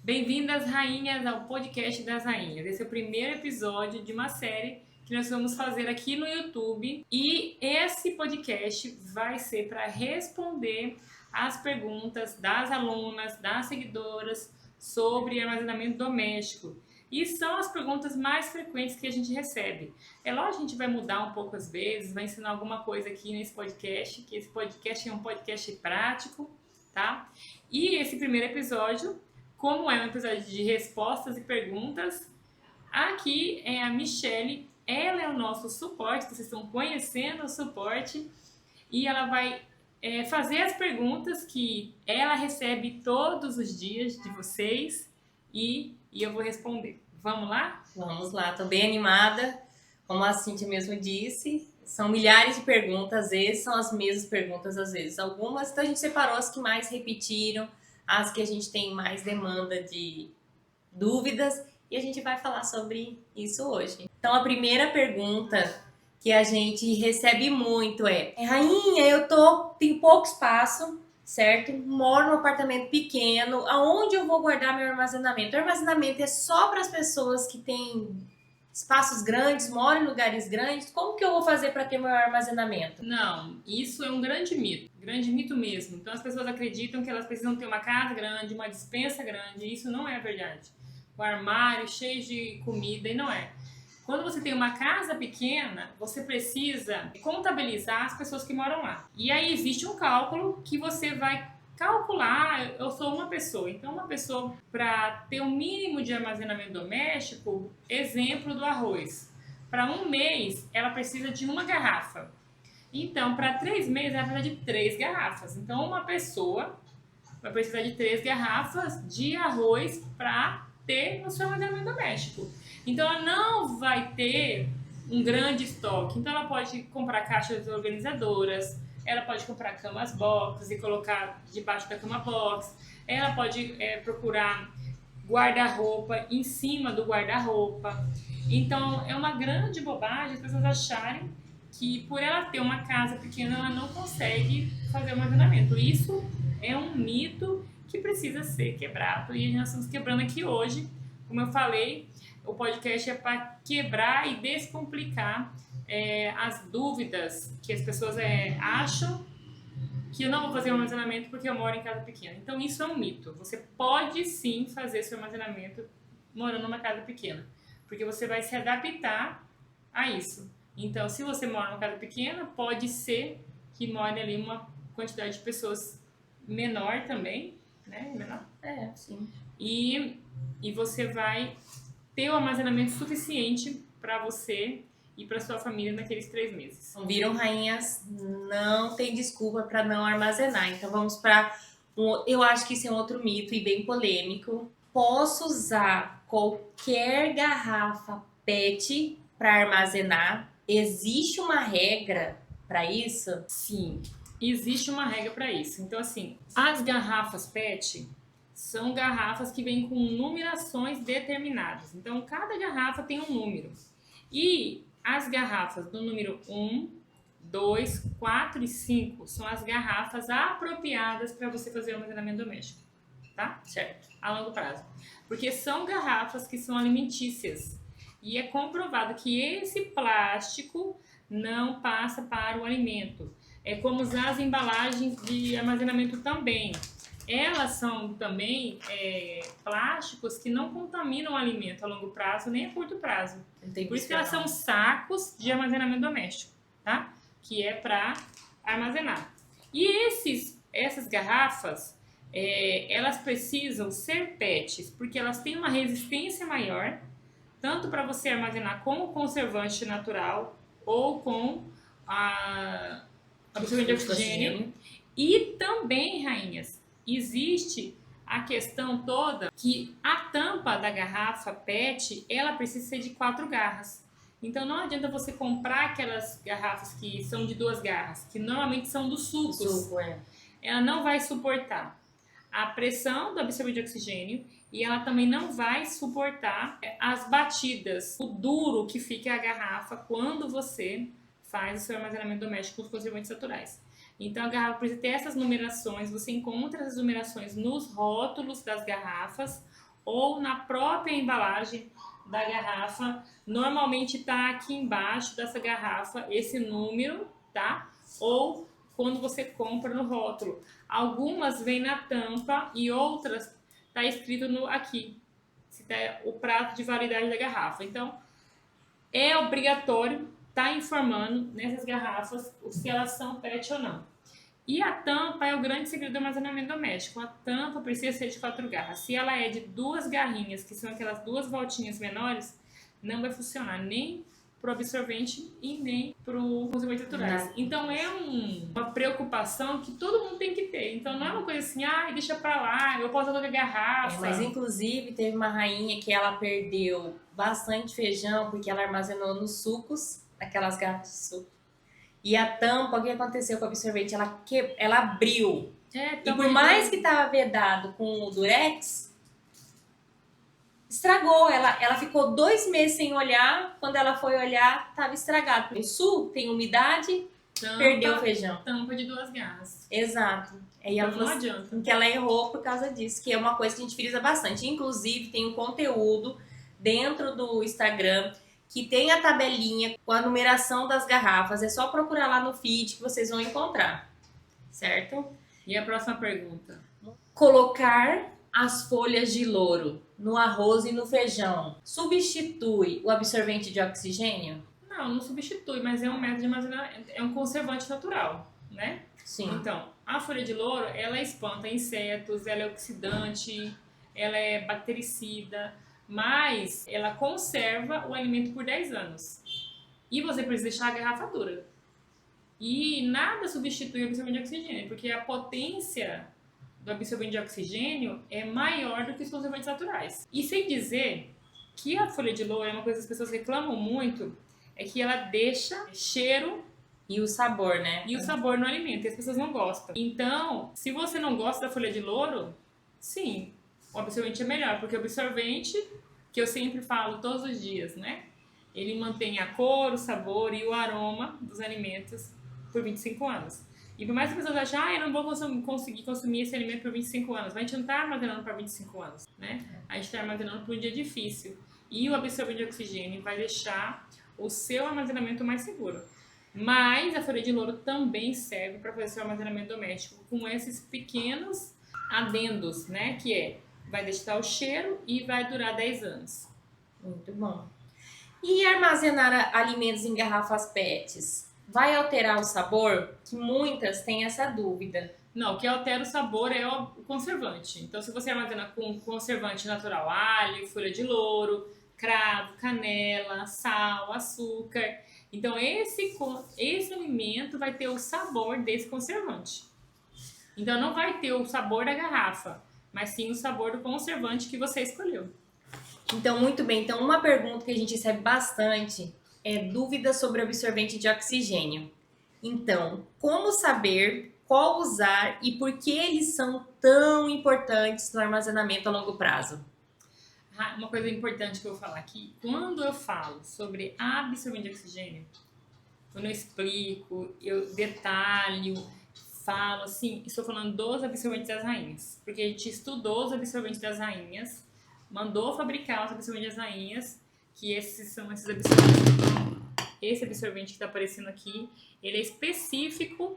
Bem-vindas, rainhas, ao podcast das rainhas. Esse é o primeiro episódio de uma série que nós vamos fazer aqui no YouTube. E esse podcast vai ser para responder as perguntas das alunas, das seguidoras sobre armazenamento doméstico. E são as perguntas mais frequentes que a gente recebe. É lógico que a gente vai mudar um pouco às vezes, vai ensinar alguma coisa aqui nesse podcast, que esse podcast é um podcast prático, tá? E esse primeiro episódio, como é um episódio de respostas e perguntas, aqui é a Michele, ela é o nosso suporte, vocês estão conhecendo o suporte, e ela vai fazer as perguntas que ela recebe todos os dias de vocês e eu vou responder. Vamos lá? Vamos lá, estou bem animada. Como a Cíntia mesmo disse, são milhares de perguntas, às vezes são as mesmas perguntas, às vezes algumas. Então a gente separou as que mais repetiram, as que a gente tem mais demanda de dúvidas e a gente vai falar sobre isso hoje. Então a primeira pergunta que a gente recebe muito é: Rainha, tenho pouco espaço, certo? Moro num apartamento pequeno, aonde eu vou guardar meu armazenamento? O armazenamento é só para as pessoas que têm espaços grandes, moram em lugares grandes? Como que eu vou fazer para ter meu armazenamento? Não, isso é um grande mito mesmo. Então as pessoas acreditam que elas precisam ter uma casa grande, uma despensa grande, e isso não é verdade. O armário cheio de comida, e não é. Quando você tem uma casa pequena, você precisa contabilizar as pessoas que moram lá. E aí existe um cálculo que você vai calcular. Eu sou uma pessoa, então uma pessoa, para ter um mínimo de armazenamento doméstico, exemplo do arroz. Para um mês, ela precisa de uma garrafa. Então, para 3 meses, ela precisa de 3 garrafas. Então, uma pessoa vai precisar de 3 garrafas de arroz para ter no seu armazenamento doméstico. Então, ela não vai ter um grande estoque. Então, ela pode comprar caixas organizadoras, ela pode comprar camas box e colocar debaixo da cama box, ela pode procurar guarda-roupa em cima do guarda-roupa. Então, é uma grande bobagem as pessoas acharem que por ela ter uma casa pequena, ela não consegue fazer o armazenamento. Isso é um mito que precisa ser quebrado e nós estamos quebrando aqui hoje. Como eu falei, o podcast é para quebrar e descomplicar as dúvidas que as pessoas acham que eu não vou fazer um armazenamento porque eu moro em casa pequena. Então isso é um mito. Você pode sim fazer seu armazenamento morando numa casa pequena, porque você vai se adaptar a isso. Então, se você mora numa casa pequena, pode ser que more ali uma quantidade de pessoas menor também, né? Menor. Sim. E você vai ter o armazenamento suficiente para você e para sua família naqueles 3 meses. Então, viram, rainhas? Não tem desculpa para não armazenar. Então, vamos para eu acho que isso é um outro mito e bem polêmico. Posso usar qualquer garrafa PET para armazenar? Existe uma regra para isso? Sim, existe uma regra para isso. Então, assim, as garrafas PET são garrafas que vêm com numerações determinadas. Então, cada garrafa tem um número. E as garrafas do número 1, 2, 4 e 5 são as garrafas apropriadas para você fazer o armazenamento doméstico, tá? Certo. A longo prazo. Porque são garrafas que são alimentícias. E é comprovado que esse plástico não passa para o alimento. É como usar as embalagens de armazenamento também. Elas são também plásticos que não contaminam o alimento a longo prazo nem a curto prazo. Por isso que elas são sacos de armazenamento doméstico, tá? Que é para armazenar. E essas garrafas, elas precisam ser PETs, porque elas têm uma resistência maior, tanto para você armazenar com o conservante natural ou com a absorvente de oxigênio. E também, rainhas, existe a questão toda que a tampa da garrafa PET, ela precisa ser de 4 garras. Então não adianta você comprar aquelas garrafas que são de 2 garras, que normalmente são dos sucos. Ela não vai suportar a pressão do absorvente de oxigênio e ela também não vai suportar as batidas, o duro que fica a garrafa quando você faz o seu armazenamento doméstico com os conservantes naturais. Então a garrafa precisa ter essas numerações, você encontra essas numerações nos rótulos das garrafas ou na própria embalagem da garrafa. Normalmente tá aqui embaixo dessa garrafa esse número, tá? Ou quando você compra no rótulo. Algumas vêm na tampa e outras tá escrito aqui, se tá o prazo de validade da garrafa. Então, é obrigatório estar informando nessas garrafas se elas são PET ou não. E a tampa é o grande segredo do armazenamento doméstico. A tampa precisa ser de 4 garras. Se ela é de 2 garrinhas, que são aquelas 2 voltinhas menores, não vai funcionar nem para o absorvente e nem para os conservantes naturais. Então é uma preocupação que todo mundo tem que ter. Então não é uma coisa assim, deixa para lá, eu posso colocar garrafa. Mas inclusive teve uma rainha que ela perdeu bastante feijão porque ela armazenou nos sucos, aquelas garrafas de suco. E a tampa, o que aconteceu com o absorvente? Ela abriu. E por mais que estava vedado com o Durex, estragou. Ela ficou 2 meses sem olhar. Quando ela foi olhar, estava estragado. No sul tem umidade, perdeu o feijão. Tampa de 2 garras. Exato. Aí ela não adianta. Que ela errou por causa disso, que é uma coisa que a gente frisa bastante. Inclusive, tem um conteúdo dentro do Instagram que tem a tabelinha com a numeração das garrafas. É só procurar lá no feed que vocês vão encontrar. Certo? E a próxima pergunta? Colocar as folhas de louro no arroz e no feijão substitui o absorvente de oxigênio? Não substitui, mas é um método de armazenamento, é um conservante natural, né? Sim. Então, a folha de louro, ela espanta insetos, ela é oxidante, ela é bactericida, mas ela conserva o alimento por 10 anos. E você precisa deixar a garrafa dura. E nada substitui o absorvente de oxigênio, porque a potência do absorvente de oxigênio é maior do que os conservantes naturais. E sem dizer que a folha de louro é uma coisa que as pessoas reclamam muito, é que ela deixa cheiro e o sabor, né? E o sabor no alimento, e as pessoas não gostam. Então, se você não gosta da folha de louro, sim, o absorvente é melhor, porque o absorvente, que eu sempre falo todos os dias, né? Ele mantém a cor, o sabor e o aroma dos alimentos por 25 anos. E por mais que as pessoas achem, eu não vou conseguir consumir esse alimento por 25 anos, mas a gente não está armazenando para 25 anos, né? A gente está armazenando por um dia difícil. E o absorvente de oxigênio vai deixar o seu armazenamento mais seguro. Mas a folha de louro também serve para fazer seu armazenamento doméstico com esses pequenos adendos, né? Que vai deixar o cheiro e vai durar 10 anos. Muito bom. E armazenar alimentos em garrafas PETs vai alterar o sabor? Que muitas têm essa dúvida. Não, o que altera o sabor é o conservante. Então, se você armazena com conservante natural, alho, folha de louro, cravo, canela, sal, açúcar. Então, esse alimento vai ter o sabor desse conservante. Então, não vai ter o sabor da garrafa, mas sim o sabor do conservante que você escolheu. Então, muito bem. Então, uma pergunta que a gente recebe bastante é dúvida sobre absorvente de oxigênio. Então, como saber qual usar e por que eles são tão importantes no armazenamento a longo prazo? Uma coisa importante que eu vou falar aqui, quando eu falo sobre absorvente de oxigênio, quando eu explico, eu detalho, falo assim, estou falando dos absorventes das rainhas, porque a gente estudou os absorventes das rainhas, mandou fabricar os absorventes das rainhas, que esses são esses absorventes. Esse absorvente que está aparecendo aqui, ele é específico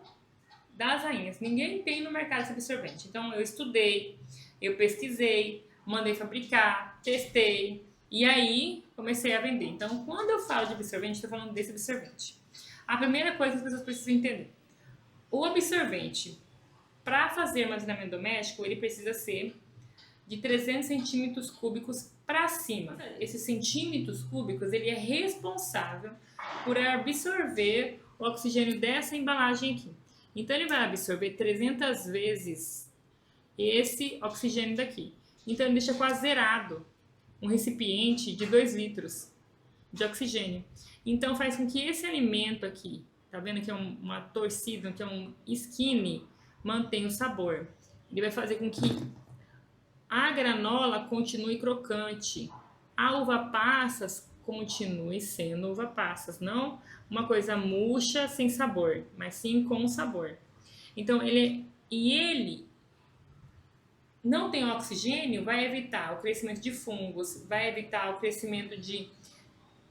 das rainhas. Ninguém tem no mercado esse absorvente. Então eu estudei, eu pesquisei, mandei fabricar, testei e aí comecei a vender. Então, quando eu falo de absorvente, estou falando desse absorvente. A primeira coisa que as pessoas precisam entender: o absorvente, para fazer armazenamento doméstico, ele precisa ser de 300 centímetros cúbicos para cima. Esses centímetros cúbicos, ele é responsável por absorver o oxigênio dessa embalagem aqui. Então, ele vai absorver 300 vezes esse oxigênio daqui. Então, ele deixa quase zerado um recipiente de 2 litros de oxigênio. Então, faz com que esse alimento aqui, tá vendo que é uma torcida, que é um skinny, mantenha o sabor. Ele vai fazer com que a granola continue crocante, a uva passas continue sendo uva passas, não uma coisa murcha sem sabor, mas sim com sabor. Então, ele não tem oxigênio, vai evitar o crescimento de fungos, vai evitar o crescimento de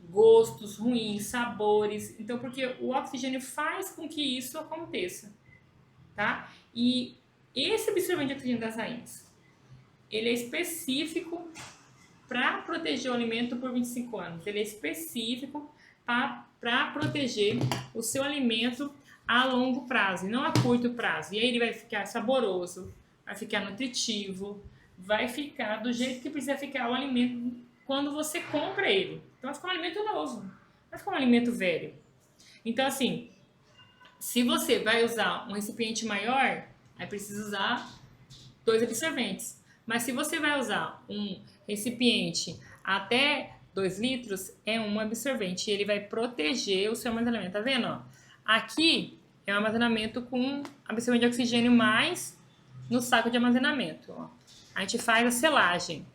gostos ruins, sabores. Então, porque o oxigênio faz com que isso aconteça, tá? E esse absorvente de oxigênio das rainhas, ele é específico para proteger o alimento por 25 anos. Ele é específico para proteger o seu alimento a longo prazo e não a curto prazo. E aí ele vai ficar saboroso, vai ficar nutritivo, vai ficar do jeito que precisa ficar o alimento quando você compra ele. Então vai ficar um alimento novo, não vai ficar um alimento velho. Então assim, se você vai usar um recipiente maior, aí precisa usar 2 absorventes. Mas se você vai usar um recipiente até 2 litros, é um absorvente. E ele vai proteger o seu armazenamento. Tá vendo? Ó? Aqui é um armazenamento com absorvente de oxigênio mais no saco de armazenamento. Ó. A gente faz a selagem.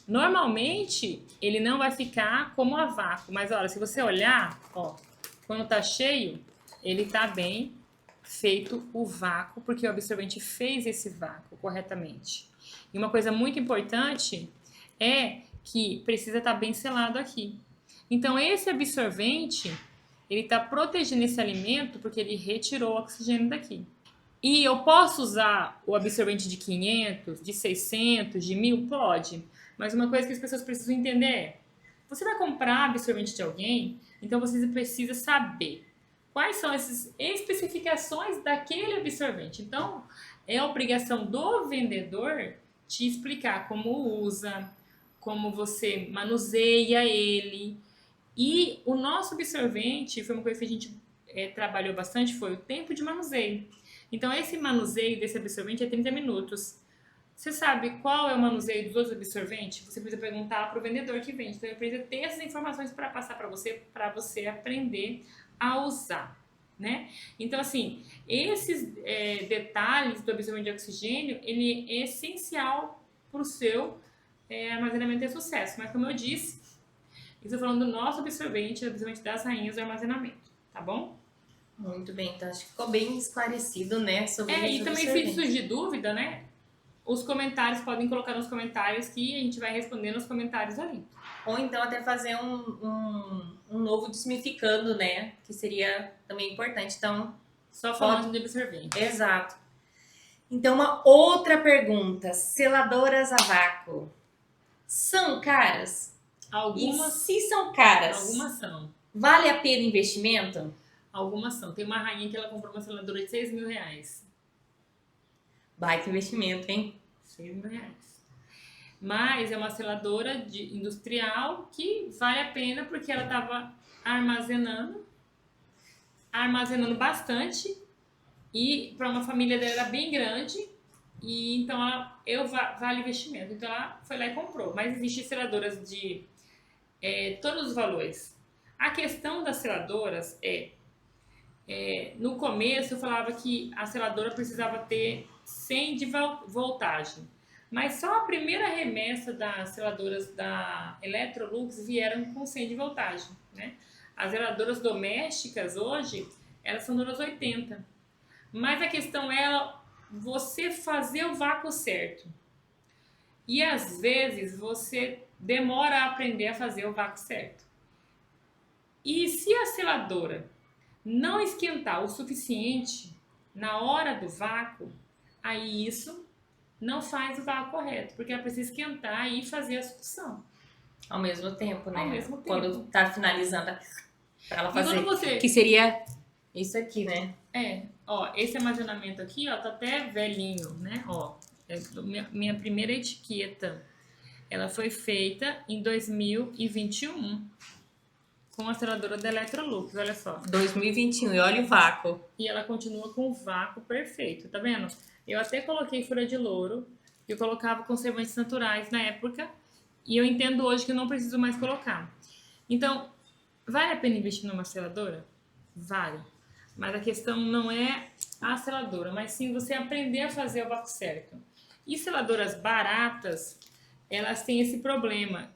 Normalmente, ele não vai ficar como a vácuo. Mas, olha, se você olhar, ó, quando tá cheio, ele tá bem feito o vácuo, porque o absorvente fez esse vácuo corretamente. E uma coisa muito importante é que precisa estar bem selado aqui. Então, esse absorvente, ele está protegendo esse alimento porque ele retirou o oxigênio daqui. E eu posso usar o absorvente de 500, de 600, de 1000? Pode. Mas uma coisa que as pessoas precisam entender é, você vai comprar absorvente de alguém, então você precisa saber quais são essas especificações daquele absorvente. Então, é a obrigação do vendedor te explicar como usa, como você manuseia ele. E o nosso absorvente, foi uma coisa que a gente trabalhou bastante, foi o tempo de manuseio. Então, esse manuseio desse absorvente é 30 minutos. Você sabe qual é o manuseio dos outros absorventes? Você precisa perguntar para o vendedor que vende. Então, ele precisa ter essas informações para passar para você aprender a usar, né? Então, assim, esses detalhes do absorvente de oxigênio, ele é essencial para o seu armazenamento ter sucesso. Mas, como eu disse, estou falando do nosso absorvente, o absorvente das rainhas do armazenamento, tá bom? Muito bem, então acho que ficou bem esclarecido, né, sobre E também se surgir dúvida, né, os comentários podem colocar nos comentários que a gente vai responder nos comentários ali. Ou então até fazer um novo desmificando, né, que seria também importante. Então, só falando de absorvente. Exato. Então, uma outra pergunta, seladoras a vácuo, são caras? Algumas, e se são caras, algumas são. Vale a pena investimento? Algumas são. Tem uma rainha que ela comprou uma seladora de 6 mil reais. Baita investimento, hein? 6 mil reais. Mas é uma seladora industrial que vale a pena porque ela estava armazenando bastante e para uma família dela era bem grande e então vale investimento. Então ela foi lá e comprou. Mas existem seladoras de todos os valores. A questão das seladoras no começo eu falava que a seladora precisava ter 100 de voltagem, mas só a primeira remessa das seladoras da Electrolux vieram com 100 de voltagem, né? As seladoras domésticas hoje, elas são das 80, mas a questão é você fazer o vácuo certo. E às vezes você demora a aprender a fazer o vácuo certo. E se a seladora não esquentar o suficiente na hora do vácuo, aí isso não faz o vácuo correto, porque ela precisa esquentar e fazer a sucção. Ao mesmo tempo, né? Ao mesmo tempo. Quando tá finalizando, para ela fazer. Você... Que seria isso aqui, né? Esse armazenamento aqui, ó, tá até velhinho, né? Ó, minha primeira etiqueta, ela foi feita em 2021. Com a seladora da Electrolux, olha só. 2021, e olha o vácuo. E ela continua com o vácuo perfeito, tá vendo? Eu até coloquei fura de louro, eu colocava conservantes naturais na época, e eu entendo hoje que eu não preciso mais colocar. Então, vale a pena investir numa seladora? Vale. Mas a questão não é a seladora, mas sim você aprender a fazer o vácuo certo. E seladoras baratas, elas têm esse problema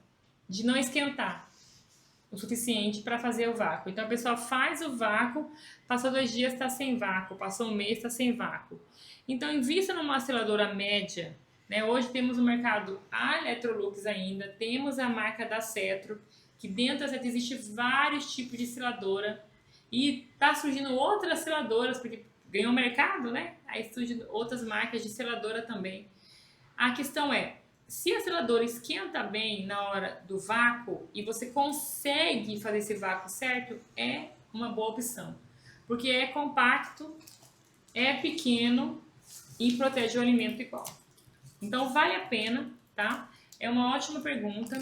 de não esquentar o suficiente para fazer o vácuo. Então a pessoa faz o vácuo, passou 2 dias, está sem vácuo, passou um mês, está sem vácuo. Então invista numa seladora média, né? Hoje temos o mercado a Electrolux ainda, temos a marca da Cetro, que dentro da Cetro existe vários tipos de seladora e tá surgindo outras seladoras, porque ganhou mercado, né? Aí surgem outras marcas de seladora também. A questão é, se a seladora esquenta bem na hora do vácuo e você consegue fazer esse vácuo certo, é uma boa opção. Porque é compacto, é pequeno e protege o alimento igual. Então vale a pena, tá? É uma ótima pergunta.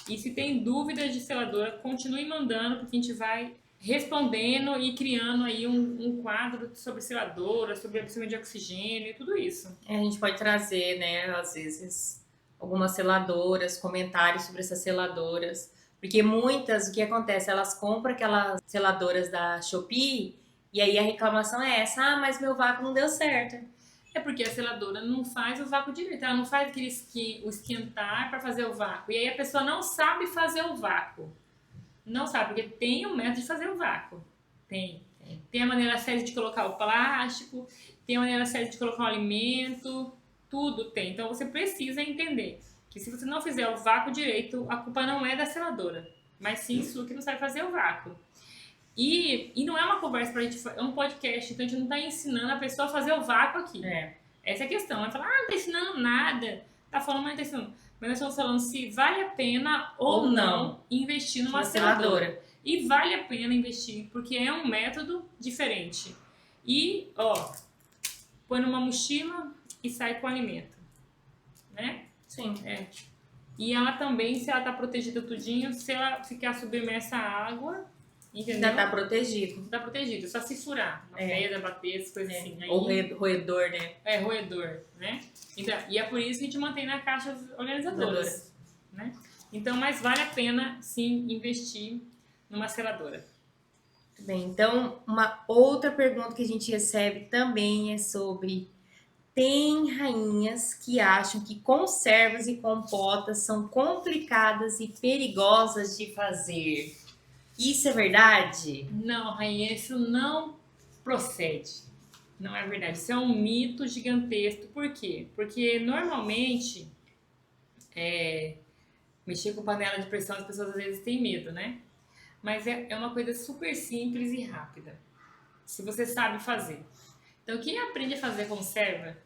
E se tem dúvidas de seladora, continue mandando, porque a gente vai respondendo e criando aí um quadro sobre seladora, sobre absorvimento de oxigênio e tudo isso. A gente pode trazer, né, às vezes, algumas seladoras, comentários sobre essas seladoras. Porque muitas, o que acontece? Elas compram aquelas seladoras da Shopee e aí a reclamação é essa: ah, mas meu vácuo não deu certo. É porque a seladora não faz o vácuo direito, ela não faz o esquentar para fazer o vácuo. E aí a pessoa não sabe fazer o vácuo. Não sabe, porque tem um método de fazer o vácuo. Tem a maneira certa de colocar o plástico, tem a maneira certa de colocar o alimento, tudo tem. Então você precisa entender que se você não fizer o vácuo direito, a culpa não é da seladora, mas sim sua que não sabe fazer o vácuo. E não é uma conversa pra gente, é um podcast, então a gente não tá ensinando a pessoa a fazer o vácuo aqui. Essa é a questão. Ela fala, não tá ensinando nada. Tá falando, mas não tá ensinando. Mas nós estamos falando se vale a pena ou não investir numa seladora. E vale a pena investir, porque é um método diferente. E, ó, põe numa mochila e sai com o alimento. Né? Sim. E ela também, se ela tá protegida tudinho, se ela ficar submersa à água, entendeu? Ainda tá protegido. Tá protegido, só se furar. Uma pedra, bater, essas coisas assim. Aí, ou roedor, né? Roedor, né? Então, e é por isso que a gente mantém na caixa organizadoras, né? Então, mas vale a pena, sim, investir numa seladora. Muito bem, então, uma outra pergunta que a gente recebe também é sobre: tem rainhas que acham que conservas e compotas são complicadas e perigosas de fazer. Isso é verdade? Não, rainha, isso não procede. Não é verdade. Isso é um mito gigantesco. Por quê? Porque normalmente mexer com panela de pressão as pessoas às vezes têm medo, né? Mas é uma coisa super simples e rápida. Se você sabe fazer. Então quem aprende a fazer conserva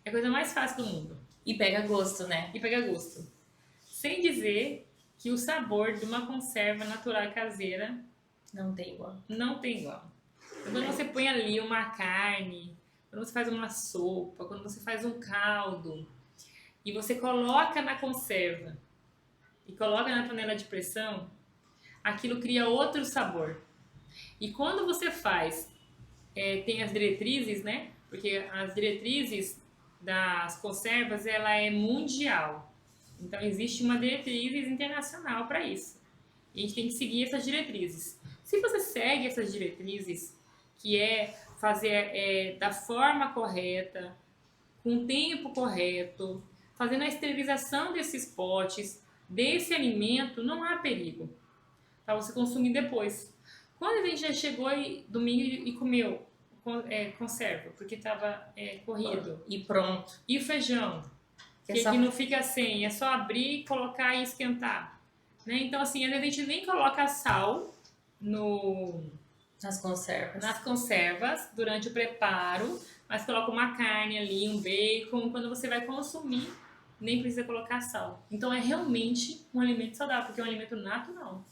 é a coisa mais fácil do mundo. E pega gosto, né? E pega gosto. Sem dizer que o sabor de uma conserva natural caseira não tem igual. Não tem igual. Quando você põe ali uma carne, quando você faz uma sopa, quando você faz um caldo e você coloca na conserva e coloca na panela de pressão, aquilo cria outro sabor. E quando você faz, tem as diretrizes, né? Porque as diretrizes das conservas, ela é mundial. Então, existe uma diretriz internacional para isso. E a gente tem que seguir essas diretrizes. Se você segue essas diretrizes, que é fazer da forma correta, com o tempo correto, fazendo a esterilização desses potes, desse alimento, não há perigo para você consumir depois. Quando a gente já chegou domingo e comeu conserva, porque estava corrido. E pronto. E o feijão, que não fica assim, é só abrir, colocar e esquentar. Né? Então, assim, a gente nem coloca sal nas conservas durante o preparo, mas coloca uma carne ali, um bacon. Quando você vai consumir, nem precisa colocar sal. Então, é realmente um alimento saudável, porque é um alimento natural.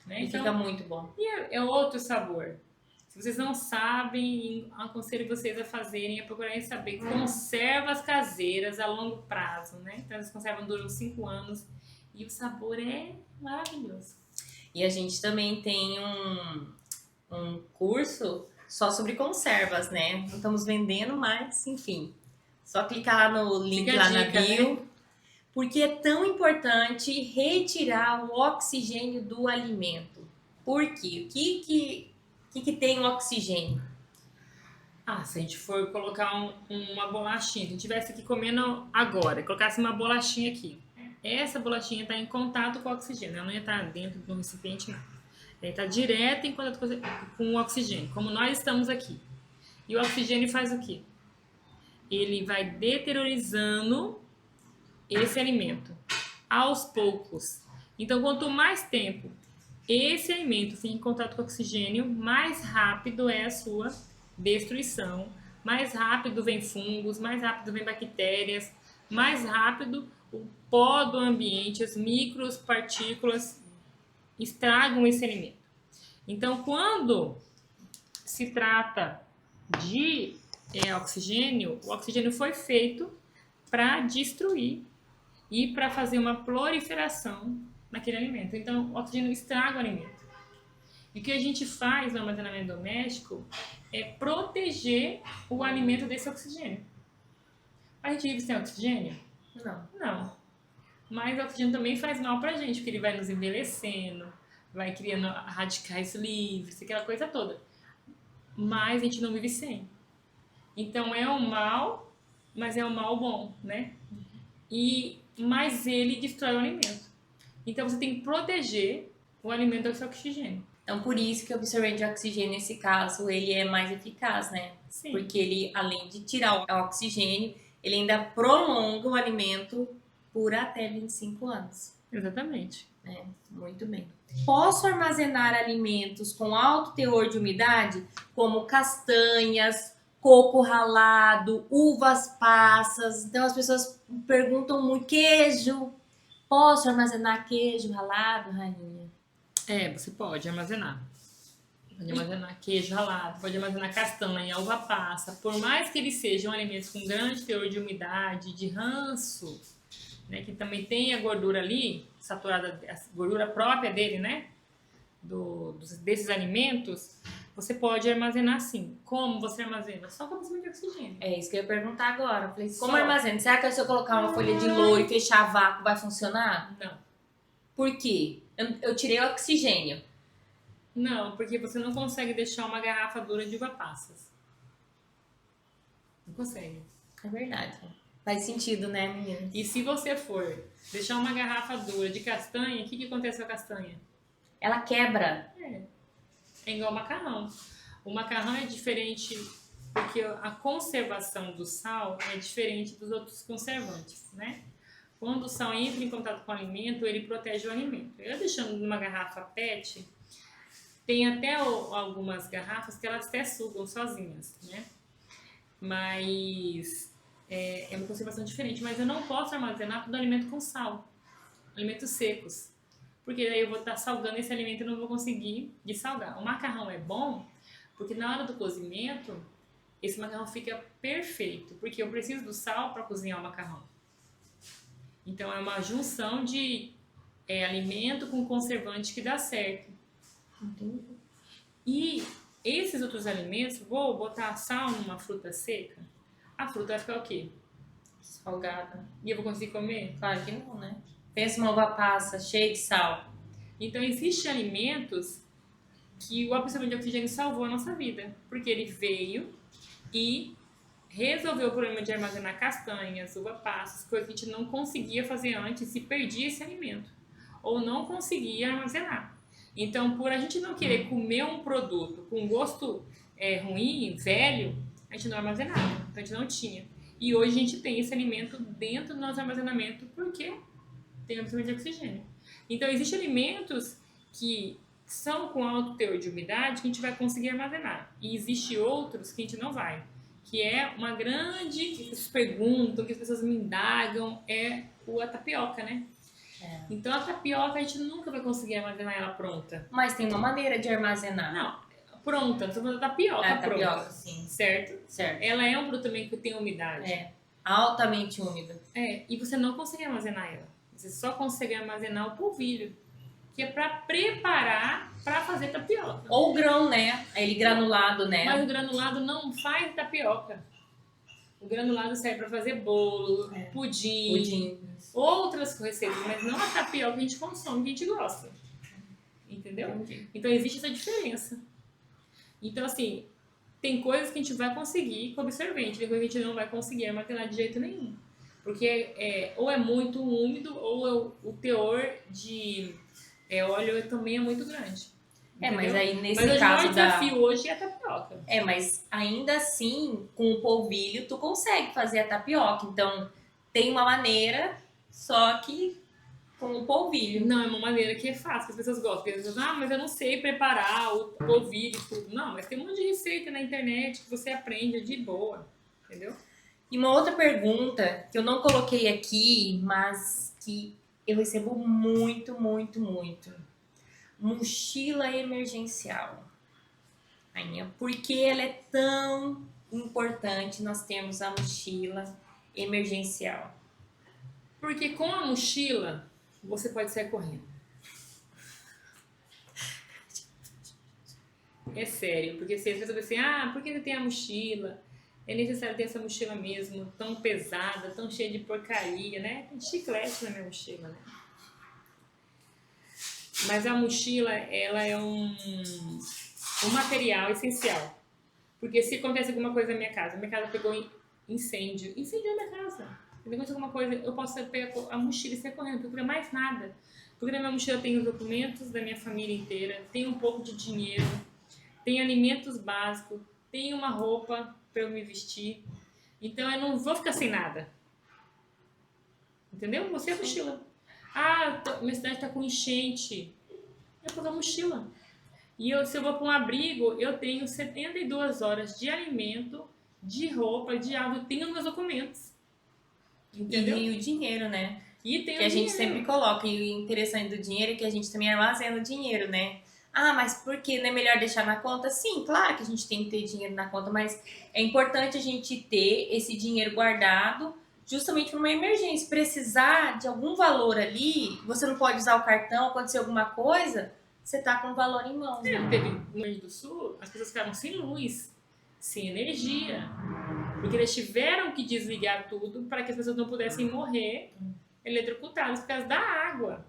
Né? E então, fica muito bom. E é outro sabor. Se vocês não sabem, aconselho vocês a fazerem, a procurarem saber conservas caseiras a longo prazo, né? Então, as conservas duram 5 anos e o sabor é maravilhoso. E a gente também tem um curso só sobre conservas, né? Não estamos vendendo, mas enfim. Só clicar lá no link lá na bio. Né? Porque é tão importante retirar o oxigênio do alimento. Por quê? O que tem o oxigênio? Se a gente for colocar uma bolachinha, se a gente estivesse aqui comendo agora, colocasse uma bolachinha aqui, essa bolachinha está em contato com o oxigênio, ela não ia estar dentro de um recipiente, não. Ela está direto em contato com o oxigênio, como nós estamos aqui. E o oxigênio faz o quê? Ele vai deteriorizando esse alimento aos poucos. Então, quanto mais tempo esse alimento fica em contato com o oxigênio, mais rápido é a sua destruição, mais rápido vem fungos, mais rápido vem bactérias, mais rápido o pó do ambiente, as micropartículas estragam esse alimento. Então, quando se trata de oxigênio, o oxigênio foi feito para destruir e para fazer uma proliferação naquele alimento. Então, o oxigênio estraga o alimento. E o que a gente faz no armazenamento doméstico é proteger o alimento desse oxigênio. A gente vive sem oxigênio? Não. Não. Mas o oxigênio também faz mal pra gente, porque ele vai nos envelhecendo, vai criando radicais livres, aquela coisa toda. Mas a gente não vive sem. Então é um mal, mas é um mal bom, né? Mas ele destrói o alimento. Então você tem que proteger o alimento do seu oxigênio. Então, por isso que o absorvente de oxigênio, nesse caso, ele é mais eficaz, né? Sim. Porque ele, além de tirar o oxigênio, ele ainda prolonga o alimento por até 25 anos. Exatamente. Muito bem. Posso armazenar alimentos com alto teor de umidade, como castanhas, coco ralado, uvas passas? Então, as pessoas perguntam muito, queijo. Posso armazenar queijo ralado, rainha? Você pode armazenar. Pode armazenar queijo ralado, pode armazenar castanha, uva passa. Por mais que eles sejam alimentos com grande teor de umidade, de ranço, né, que também tem a gordura ali, saturada, a gordura própria dele, né? Desses alimentos, você pode armazenar sim. Como você armazena? Só com absorvente de oxigênio. É isso que eu ia perguntar agora. Eu falei, como Só. armazena? Será que se eu colocar uma folha de louro e fechar a vácuo vai funcionar? Não. Por quê? Eu tirei o oxigênio. Não, porque você não consegue deixar uma garrafa dura de uva passas. Não consegue. É verdade. Faz sentido, né, menina? E se você for deixar uma garrafa dura de castanha, o que acontece com a castanha? Ela quebra. É igual macarrão. O macarrão é diferente porque a conservação do sal é diferente dos outros conservantes, né? Quando o sal entra em contato com o alimento, ele protege o alimento. Eu deixando numa garrafa PET, tem até algumas garrafas que elas até sugam sozinhas, né? Mas é uma conservação diferente. Mas eu não posso armazenar todo alimento com sal, alimentos secos. Porque daí eu vou estar salgando esse alimento e não vou conseguir dessalgar. O macarrão é bom porque na hora do cozimento, esse macarrão fica perfeito. Porque eu preciso do sal para cozinhar o macarrão. Então é uma junção de alimento com conservante que dá certo. Entendi. E esses outros alimentos, vou botar sal numa fruta seca, a fruta vai ficar o quê? Salgada. E eu vou conseguir comer? Claro que não, né? Pensa uma uva passa cheia de sal. Então existem alimentos que o absorvente de oxigênio salvou a nossa vida. Porque ele veio e resolveu o problema de armazenar castanhas, uva passas, coisas que a gente não conseguia fazer antes e perdia esse alimento. Ou não conseguia armazenar. Então, por a gente não querer comer um produto com gosto ruim, velho, a gente não armazenava. Então, a gente não tinha. E hoje a gente tem esse alimento dentro do nosso armazenamento porque tem absorvente de oxigênio. Então, existem alimentos que são com alto teor de umidade que a gente vai conseguir armazenar. E existem outros que a gente não vai. Que é uma grande... que as pessoas perguntam, que as pessoas me indagam, a tapioca, né? Então, a tapioca a gente nunca vai conseguir armazenar ela pronta. Mas tem uma maneira de armazenar. Não, pronta. Não estou falando da tapioca pronta. Tapioca, sim. Certo? Certo. Ela é um produto também que tem umidade. Altamente úmida. E você não consegue armazenar ela. Você só consegue armazenar o polvilho, que é para preparar para fazer tapioca. Ou o grão, né? Ele granulado, né? Mas o granulado não faz tapioca. O granulado serve para fazer bolo, pudim, outras receitas, mas não a tapioca que a gente consome, que a gente gosta. Entendeu? Entendi. Então existe essa diferença. Então, assim, tem coisas que a gente vai conseguir com absorvente, tem coisas que a gente não vai conseguir armazenar de jeito nenhum. Porque ou é muito úmido, ou o teor de óleo também é muito grande. Mas aí nesse mas caso o desafio hoje é a tapioca. Mas ainda assim, com o polvilho, tu consegue fazer a tapioca. Então, tem uma maneira só que com o polvilho. Não, é uma maneira que é fácil, que as pessoas gostam. Porque as pessoas, mas eu não sei preparar o polvilho e tudo. Não, mas tem um monte de receita na internet que você aprende de boa, entendeu? E uma outra pergunta que eu não coloquei aqui, mas que eu recebo muito, muito, muito. Mochila emergencial. Rainha, por que ela é tão importante nós termos a mochila emergencial? Porque com a mochila, você pode sair correndo. É sério, porque se as pessoas assim, por que você tem a mochila? É necessário ter essa mochila mesmo, tão pesada, tão cheia de porcaria, né? Tem chiclete na minha mochila, né? Mas a mochila, ela é um material essencial. Porque se acontece alguma coisa na minha casa pegou incêndio, incendiou minha casa. Se acontece alguma coisa, eu posso pegar a mochila e sair correndo, não precisa mais nada. Porque na minha mochila tem os documentos da minha família inteira, tem um pouco de dinheiro, tem alimentos básicos, tem uma roupa para eu me vestir. Então eu não vou ficar sem nada. Entendeu? Você é a mochila. Minha cidade está com enchente. Eu vou dar mochila. E se eu vou para um abrigo, eu tenho 72 horas de alimento, de roupa, de água. Eu tenho meus documentos. Entendeu? E o dinheiro, né? E tem que a gente sempre coloca. E o interessante do dinheiro é que a gente também armazena o dinheiro, né? Mas por que não é melhor deixar na conta? Sim, claro que a gente tem que ter dinheiro na conta, mas é importante a gente ter esse dinheiro guardado justamente para uma emergência. Precisar de algum valor ali, você não pode usar o cartão, acontecer alguma coisa, você tá com o valor em mãos. Teve no Rio Grande do Sul, as pessoas ficaram sem luz, sem energia, porque eles tiveram que desligar tudo para que as pessoas não pudessem morrer eletrocutadas por causa da água.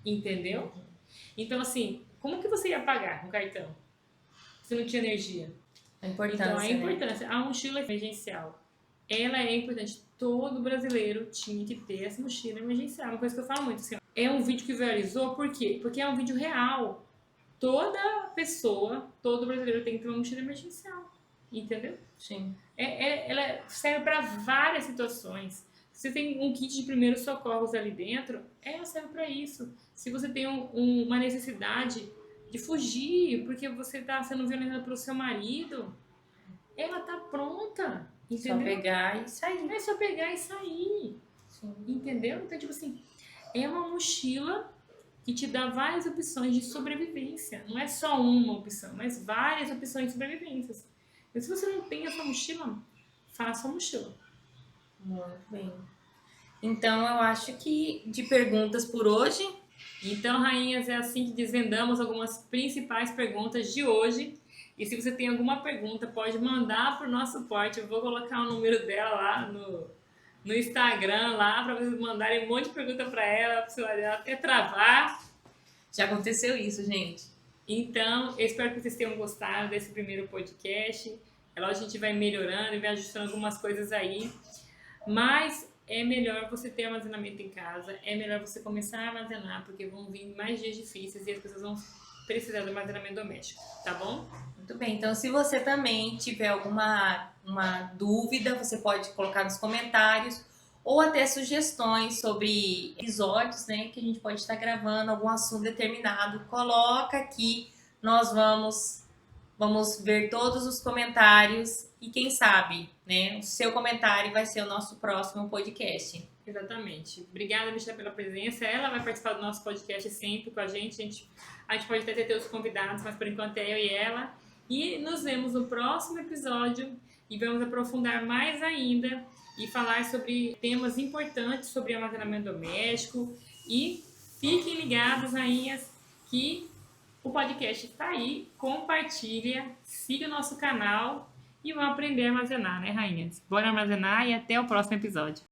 Entendeu? Então, assim, como que você ia pagar com cartão se não tinha energia? A importância, então, a importância. A mochila emergencial, ela é importante. Todo brasileiro tinha que ter essa mochila emergencial. Uma coisa que eu falo muito, assim, é um vídeo que viralizou, por quê? Porque é um vídeo real. Toda pessoa, todo brasileiro tem que ter uma mochila emergencial. Entendeu? Sim. Ela serve para várias situações. Se você tem um kit de primeiros socorros ali dentro, ela serve para isso. Se você tem uma necessidade de fugir porque você está sendo violentado pelo seu marido, ela tá pronta. Entendeu? Só pegar e sair. É só pegar e sair. Sim. Entendeu? Então, tipo assim, é uma mochila que te dá várias opções de sobrevivência. Não é só uma opção, mas várias opções de sobrevivência. Então, se você não tem essa mochila, faça a mochila. Muito bem. Então, eu acho que de perguntas por hoje. Então, rainhas, é assim que desvendamos algumas principais perguntas de hoje. E se você tem alguma pergunta, pode mandar para o nosso suporte. Eu vou colocar o número dela lá no Instagram, lá, para vocês mandarem um monte de pergunta para ela, para ela até travar. Já aconteceu isso, gente. Então, eu espero que vocês tenham gostado desse primeiro podcast. É lógico que a gente vai melhorando e vai ajustando algumas coisas aí. Mas é melhor você ter armazenamento em casa, é melhor você começar a armazenar, porque vão vir mais dias difíceis e as pessoas vão precisar do armazenamento doméstico, tá bom? Muito bem, então se você também tiver alguma dúvida, você pode colocar nos comentários ou até sugestões sobre episódios, né, que a gente pode estar gravando, algum assunto determinado, coloca aqui, nós vamos ver todos os comentários e quem sabe, né, o seu comentário vai ser o nosso próximo podcast. Exatamente. Obrigada, Michelle, pela presença. Ela vai participar do nosso podcast sempre com a gente. A gente pode até ter outros convidados, mas por enquanto é eu e ela. E nos vemos no próximo episódio e vamos aprofundar mais ainda e falar sobre temas importantes sobre armazenamento doméstico. E fiquem ligados, rainhas, que o podcast está aí. Compartilha, siga o nosso canal e vão aprender a armazenar, né, rainhas? Bora armazenar e até o próximo episódio.